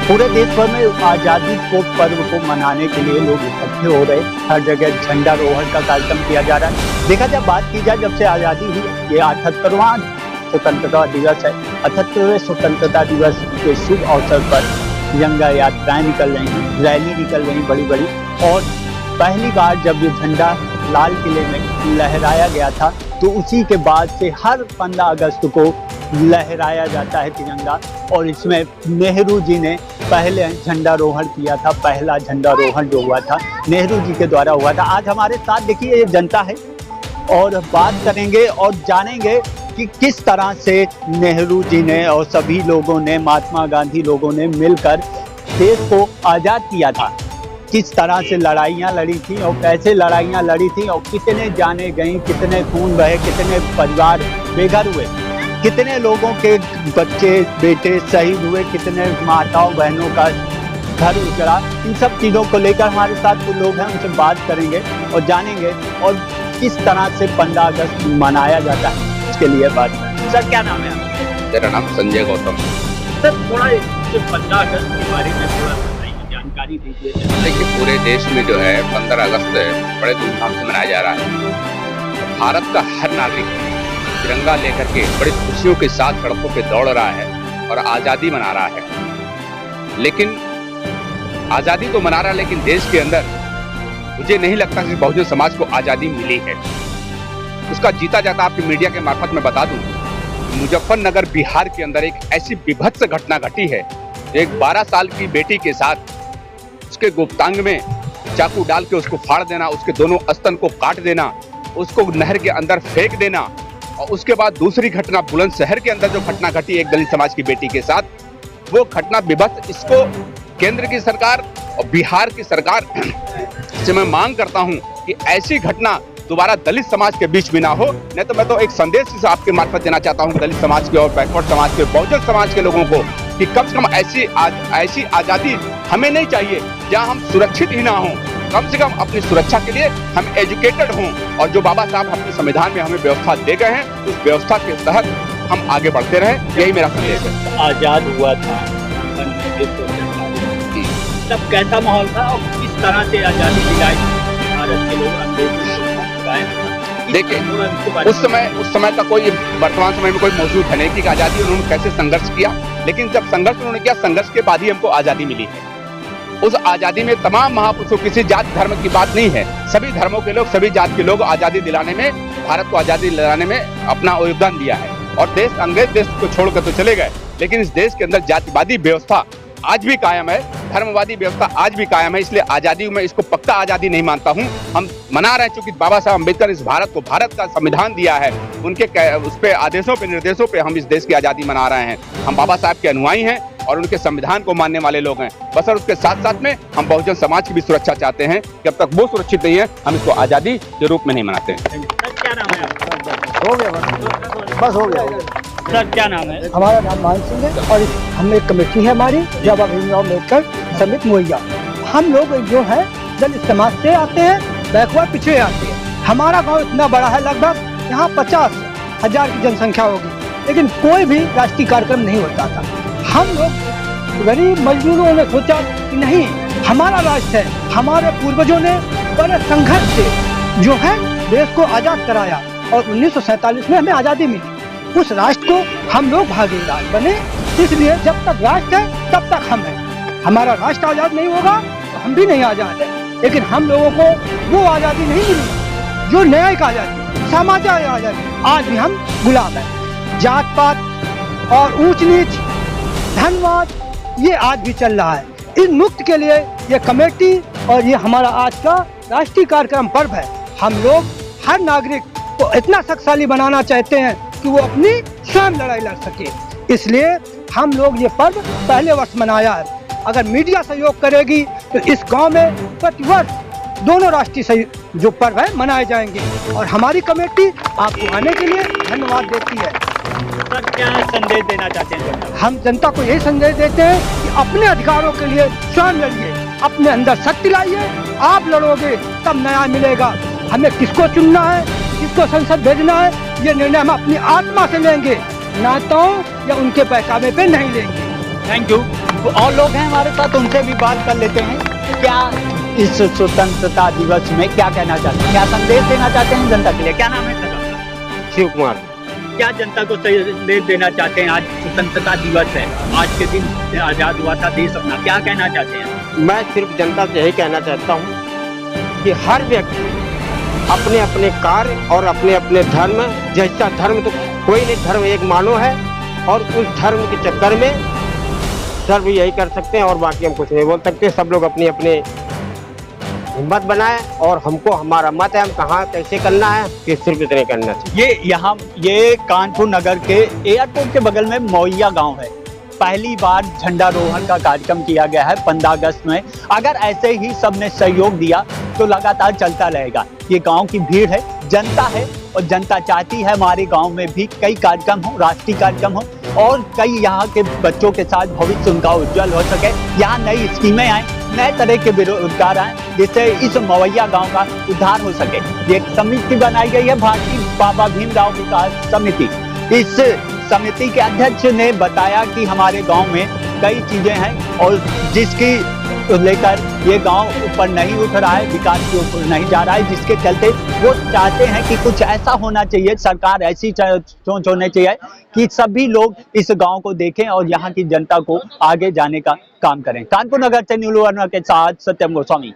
पूरे देश भर में आज़ादी को पर्व को मनाने के लिए लोग इकट्ठे हो रहे। हर जगह झंडारोहण का कार्यक्रम किया जा रहा है। देखा जाए, बात की जाए, जब से आज़ादी हुई, ये 78वां स्वतंत्रता दिवस है। 78वें स्वतंत्रता दिवस के शुभ अवसर पर तिरंगा यात्राएं निकल रही हैं, रैली निकल रही बड़ी बड़ी। और पहली बार जब ये झंडा लाल किले में लहराया गया था, तो उसी के बाद से हर 15 अगस्त को लहराया जाता है तिरंगा। और इसमें नेहरू जी ने पहले झंडारोहण किया था। पहला झंडारोहण जो हुआ था नेहरू जी के द्वारा हुआ था। आज हमारे साथ देखिए ये जनता है और बात करेंगे और जानेंगे कि किस तरह से नेहरू जी ने और सभी लोगों ने, महात्मा गांधी लोगों ने मिलकर देश को आज़ाद किया था। किस तरह से लड़ाइयाँ लड़ी थी और कैसे लड़ाइयाँ लड़ी थी और कितने जाने गई, कितने खून बहे, कितने परिवार बेघर हुए, कितने लोगों के बच्चे बेटे शहीद हुए, कितने माताओं बहनों का घर उजड़ा। इन सब चीज़ों को लेकर हमारे साथ कुछ लोग हैं, उनसे बात करेंगे और जानेंगे और किस तरह से 15 अगस्त मनाया जाता है, इसके लिए बात करेंगे। सर, क्या नाम है आपका? मेरा नाम संजय गौतम। सर, थोड़ा 15 अगस्त के बारे में थोड़ा जानकारी दीजिए। देखिए, पूरे देश में जो है 15 अगस्त बड़े धूमधाम से मनाया जा रहा है। भारत का हर नागरिक तिरंगा लेकर के बड़ी खुशियों के साथ सड़कों पे दौड़ रहा है और आज़ादी मना रहा है। लेकिन आज़ादी तो मना रहा है, लेकिन देश के अंदर मुझे नहीं लगता कि बहुजन समाज को आज़ादी मिली है। उसका जीता जाता आपकी मीडिया के मार्फत में बता दूं, मुजफ्फरनगर बिहार के अंदर एक ऐसी विभत्स घटना घटी है। एक 12 साल की बेटी के साथ उसके गुप्तांग में चाकू डाल के उसको फाड़ देना, उसके दोनों स्तन को काट देना, उसको नहर के अंदर फेंक देना। और उसके बाद दूसरी घटना बुलंदशहर के अंदर जो घटना घटी एक दलित समाज की बेटी के साथ, वो घटना विभत्स। इसको केंद्र की सरकार और बिहार की सरकार से मैं मांग करता हूं कि ऐसी घटना दोबारा दलित समाज के बीच में ना हो। नहीं तो मैं तो एक संदेश आपके मार्फत देना चाहता हूं दलित समाज के और बैकवर्ड समाज के, बहुजन समाज के लोगों को कि कम से कम ऐसी आज़ादी हमें नहीं चाहिए जहां हम सुरक्षित ही ना हों। कम से कम अपनी सुरक्षा के लिए हम एजुकेटेड हों और जो बाबा साहब अपने संविधान में हमें व्यवस्था दे गए हैं, उस व्यवस्था के तहत हम आगे बढ़ते रहें। यही मेरा संदेश है। आज़ाद हुआ था तब कैसा माहौल था और किस तरह से आज़ादी दिलाई भारत के लोग देखिए, उस समय का कोई वर्तमान समय में कोई मौजूद है नहीं कि आज़ादी उन्होंने कैसे संघर्ष किया। लेकिन जब संघर्ष उन्होंने किया, संघर्ष के बाद ही हमको आज़ादी मिली है। उस आज़ादी में तमाम महापुरुषों, किसी जात धर्म की बात नहीं है, सभी धर्मों के लोग, सभी जात के लोग आज़ादी दिलाने में, भारत को आज़ादी दिलाने में अपना योगदान दिया है। और देश, अंग्रेज देश को छोड़कर तो चले गए, लेकिन इस देश के अंदर जातिवादी व्यवस्था आज भी कायम है, धर्मवादी व्यवस्था आज भी कायम है। इसलिए आज़ादी में इसको पक्का आज़ादी नहीं मानता हूं। हम मना रहे हैं क्योंकि बाबा साहब अम्बेडकर इस भारत को, भारत का संविधान दिया है, उनके उस पे आदेशों पे, निर्देशों पे हम इस देश की आज़ादी मना रहे हैं। हम बाबा साहब के अनुयायी हैं और उनके संविधान को मानने वाले लोग हैं। बस और उसके साथ साथ में हम बहुजन समाज की भी सुरक्षा चाहते हैं। जब तक वो सुरक्षित नहीं है, हम इसको आज़ादी के रूप में नहीं मनाते हैं। क्या नाम है आपका? हो गया, बस हो गया। सर, क्या नाम है? हमारा नाम मान सिंह है और हम एक कमेटी है हमारी बाबा भीमराव अम्बेडकर समिति मुहैया। हम लोग जो है दलित समाज से आते हैं, बैकवर्ड पिछड़े आते हैं। हमारा गांव इतना बड़ा है, लगभग यहाँ 50,000 की जनसंख्या होगी, लेकिन कोई भी राष्ट्रीय कार्यक्रम नहीं होता था। हम लोग गरीब मजदूरों ने सोचा कि नहीं, हमारा राष्ट्र है। हमारे पूर्वजों ने बड़े संघर्ष से जो है देश को आज़ाद कराया और 1947 में हमें आज़ादी मिली। उस राष्ट्र को हम लोग भागीदार बने, इसलिए जब तक राष्ट्र है तब तक हम हैं। हमारा राष्ट्र आज़ाद नहीं होगा तो हम भी नहीं आज़ाद है। लेकिन हम लोगों को वो आज़ादी नहीं मिली जो न्यायिक आज़ादी, सामाजिक आज़ादी। आज भी हम गुलाम हैं। जात पात और ऊंच नीच, धनवाद, ये आज भी चल रहा है। इन मुक्त के लिए ये कमेटी और ये हमारा आज का राष्ट्रीय कार्यक्रम पर्व है। हम लोग हर नागरिक को इतना शक्तिशाली बनाना चाहते हैं कि वो अपनी स्वयं लड़ाई लड़ सके। इसलिए हम लोग ये पर्व पहले वर्ष मनाया है। अगर मीडिया सहयोग करेगी तो इस गांव में प्रतिवर्ष दोनों राष्ट्रीय जो पर्व है मनाए जाएंगे। और हमारी कमेटी आपको आने के लिए धन्यवाद देती है। सर, क्या संदेश देना चाहते हैं? हम जनता को यही संदेश देते हैं कि अपने अधिकारों के लिए स्वयं लड़िए, अपने अंदर शक्ति लाइए। आप लड़ोगे तब न्याय मिलेगा। हमें किसको चुनना है, किसको संसद भेजना है, ये निर्णय हम अपनी आत्मा से लेंगे, नेताओं या उनके बहकावे पे नहीं लेंगे। Thank you. और लोग हैं हमारे साथ, उनसे भी बात कर लेते हैं। क्या इस स्वतंत्रता दिवस में क्या कहना चाहते हैं, क्या संदेश देना चाहते हैं जनता के लिए? क्या नाम है सर? शिव कुमार। क्या जनता को संदेश देना चाहते हैं? आज स्वतंत्रता दिवस है, आज के दिन आजाद हुआ था देश अपना, क्या कहना चाहते हैं? मैं सिर्फ जनता से यही कहना चाहता हूँ कि हर व्यक्ति अपने अपने कार्य और अपने अपने धर्म, जैसा धर्म तो कोई नहीं, धर्म एक मानो है और उस धर्म के चक्कर में सर्व यही कर सकते हैं और बाकी हम कुछ नहीं बोल सकते। सब लोग अपनी अपनी हिम्मत बनाए और हमको हमारा मत है, हम कहाँ कैसे करना है कि सिर्फ इतने करना चाहिए। ये कानपुर नगर के एयरपोर्ट के बगल में मौइया गांव है। पहली बार झंडारोहण का कार्यक्रम किया गया है 15 अगस्त में। अगर ऐसे ही सबने सहयोग दिया तो लगातार चलता रहेगा। ये गांव की भीड़ है, जनता है और जनता चाहती है हमारे गांव में भी कई कार्यक्रम हो, राष्ट्रीय कार्यक्रम हो और कई यहाँ के बच्चों के साथ भविष्य उनका उज्जवल हो सके। यहाँ नई स्कीमें आए, नए तरह के बेरोजगार आए, जिससे इस मवैया गांव का उद्धार हो सके। एक समिति बनाई गई है, भारतीय बाबा भीमराव विकास समिति। इस समिति के अध्यक्ष ने बताया कि हमारे गांव में कई चीजें हैं और जिसकी लेकर ये गांव ऊपर नहीं उठ रहा है, विकास की ओर नहीं जा रहा है, जिसके चलते वो चाहते हैं कि कुछ ऐसा होना चाहिए, सरकार ऐसी सोच होनी चाहिए कि सभी लोग इस गांव को देखें और यहाँ की जनता को आगे जाने का काम करें। कानपुर नगर से नीलू वर्मा के साथ सत्यम गोस्वामी।